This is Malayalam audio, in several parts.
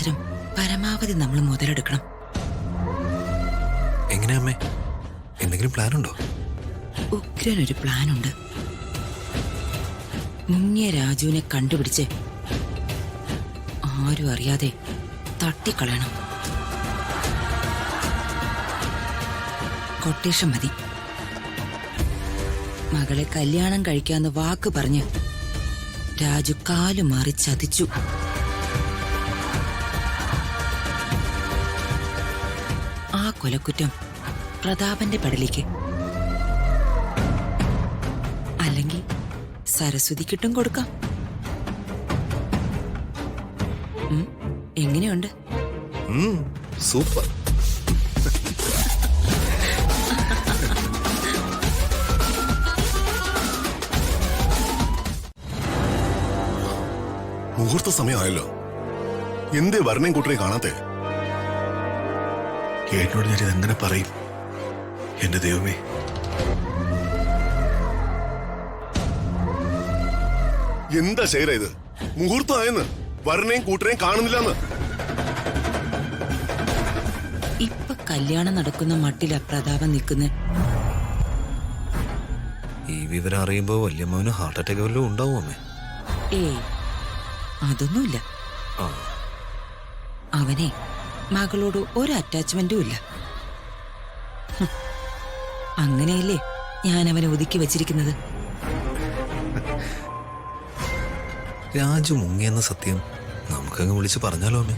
അവസരം പരമാവധി നമ്മൾ മുതലെടുക്കണം. എങ്ങനെയാ അമ്മേ? എന്തെങ്കിലും പ്ലാൻ ഉണ്ടോ? ഉഗ്രനൊരു പ്ലാനുണ്ട്. മുങ്ങിയ രാജുവിനെ കണ്ടുപിടിച്ച് ആരും അറിയാതെ തട്ടിക്കളയണം. കൊട്ടേഷൻ മതി. മകളെ കല്യാണം കഴിക്കാന്ന് വാക്ക് പറഞ്ഞ് രാജു കാലുമാറി ചതിച്ചു. ആ കൊലക്കുറ്റം പ്രതാപന്റെ പടലേക്ക്, അല്ലെങ്കിൽ സരസ്വതിക്കിട്ടും കൊടുക്കാം. എങ്ങനെയുണ്ട്? സൂപ്പർ. മുഹൂർത്ത സമയമായല്ലോ, എന്തേ വരണയും കൂട്ടരെ കാണാത്തെ? ഏട്ടനോട് ഞാൻ ഇതെങ്ങനെ പറയും? എന്റെ ദൈവമേ, എന്താ ശൈല ഇത്? മുഹൂർത്തമായെന്ന് വരണയും കൂട്ടരെയും കാണുന്നില്ലെന്ന്. ഇപ്പൊ കല്യാണം നടക്കുന്ന മട്ടിലാ പ്രതാപം നിൽക്കുന്നത്. ഈ വിവരം അറിയുമ്പോ വല്യമ്മന് ഹാർട്ട് അറ്റാക്ക് വല്ലതും ഉണ്ടാവും അമ്മേ? ഏയ്, അതൊന്നുമില്ല. അവനെ മകളോട് ഒരു അറ്റാച്ച്മെന്റും ഇല്ല. അങ്ങനെയല്ലേ ഞാൻ അവനെ ഒതുക്കി വെച്ചിരിക്കുന്നത്. രാജു മുങ്ങിയെന്ന സത്യം നമുക്കങ്ങ് വിളിച്ച് പറഞ്ഞാലോ അമ്മേ?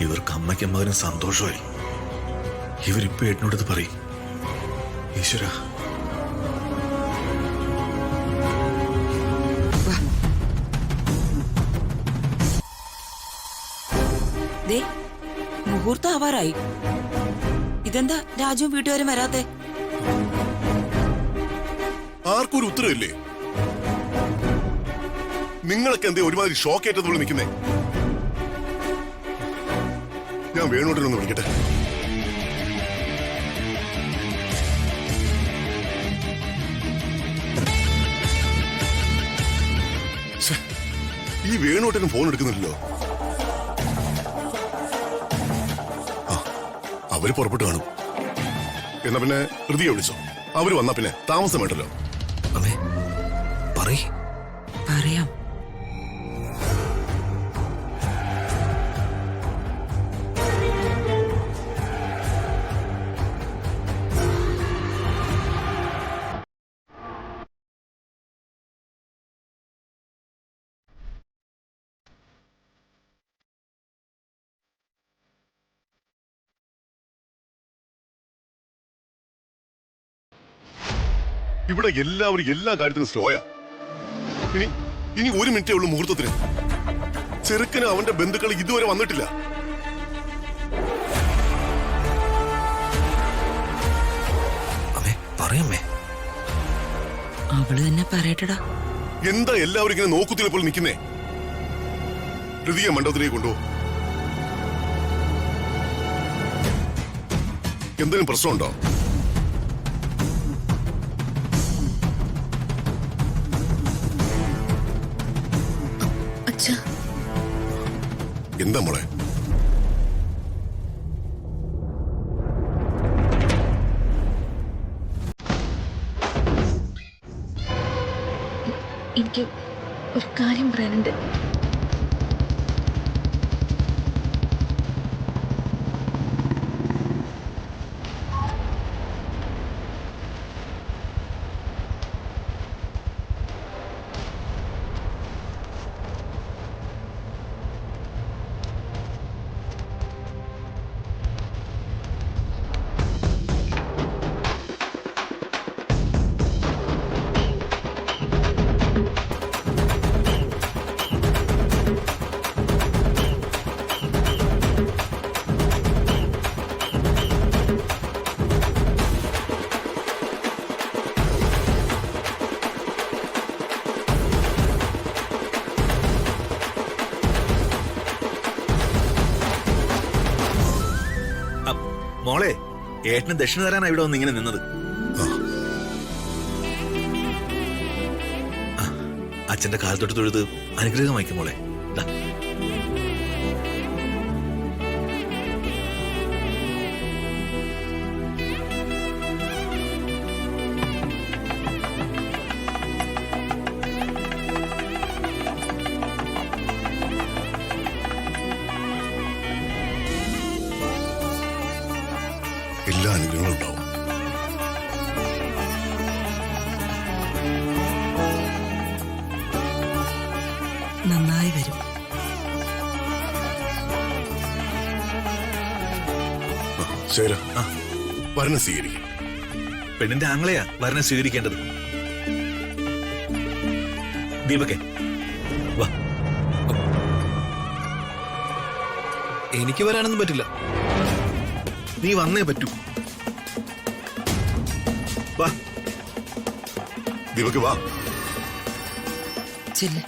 ഇവർക്ക് അമ്മയ്ക്കും മകനും സന്തോഷമായി. ഇവരിപ്പോ ഏട്ടനോടത് പറയും. ഈശ്വര, മുഹൂർത്തം ആവാറായി. ഇതെന്താ രാജുവും വീട്ടുകാരും വരാത്തെ? ആർക്കും ഒരു ഉത്തരവില്ലേ? നിങ്ങളൊക്കെ എന്തേ ഒരുമാതിരി ഷോക്ക് ഏറ്റതുപോലെ നിൽക്കുന്നേ? ഞാൻ വേണോട്ടൊന്ന് വിളിക്കട്ടെ. ഈ വേണോട്ടനും ഫോൺ എടുക്കുന്നില്ലല്ലോ. അവര് പുറപ്പെട്ടു കാണും. എന്നാ പിന്നെ ഹൃതിയെ വിളിച്ചോ. അവര് വന്നാ പിന്നെ താമസം വേണ്ടല്ലോ. അമ്മേ പറയാം. ഇവിടെ എല്ലാവരും എല്ലാ കാര്യത്തിനും സ്ലോയാ. ഇനി ഒരു മിനിറ്റേ ഉള്ളൂ മുഹൂർത്തത്തിന്. ചെറുക്കന് അവന്റെ ബന്ധുക്കൾ ഇതുവരെ വന്നിട്ടില്ല. പറയമ്മേ. അവള് തന്നെ പറയട്ടടാ. എന്താ എല്ലാവരും ഇങ്ങനെ നോക്കുത്തിലെ പോലെ നിൽക്കുന്നേ? ഹൃതിയെ മണ്ഡപത്തിലേക്ക് കൊണ്ടുപോ. എന്തെങ്കിലും പ്രശ്നമുണ്ടോ? എന്താ മോളെ? എനിക്ക് ഒരു കാര്യം പറയാനുണ്ട്. മോളെ, ഏട്ടന് ദക്ഷിണ തരാനാ ഇവിടെ വന്ന് ഇങ്ങനെ നിന്നത്. അച്ഛന്റെ കാലത്തൊട്ട് തൊഴുത് അനുഗ്രഹം വായിക്കും മോളെ. സൗകര്യങ്ങളുണ്ടാവും. നന്നായി വരും. ശരി, വരണ സ്വീകരിക്കും. പെണ്ണിന്റെ ആങ്ങളെയാ വരനെ സ്വീകരിക്കേണ്ടത്. ദീപക്കെ വാ. എനിക്ക് വരാനൊന്നും പറ്റില്ല. നീ വന്നേ പറ്റൂ. വാ. ദീപക്ക് വാ. ചെല്ല്.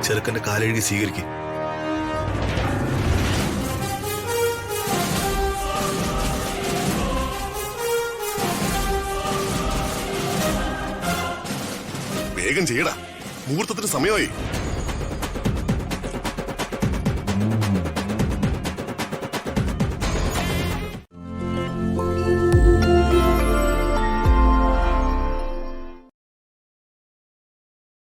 ചെറുക്കന്റെ കാലെഴുതി സ്വീകരിക്കും. വേഗം ചെയ്യടാ, മുഹൂർത്തത്തിന് സമയമായി.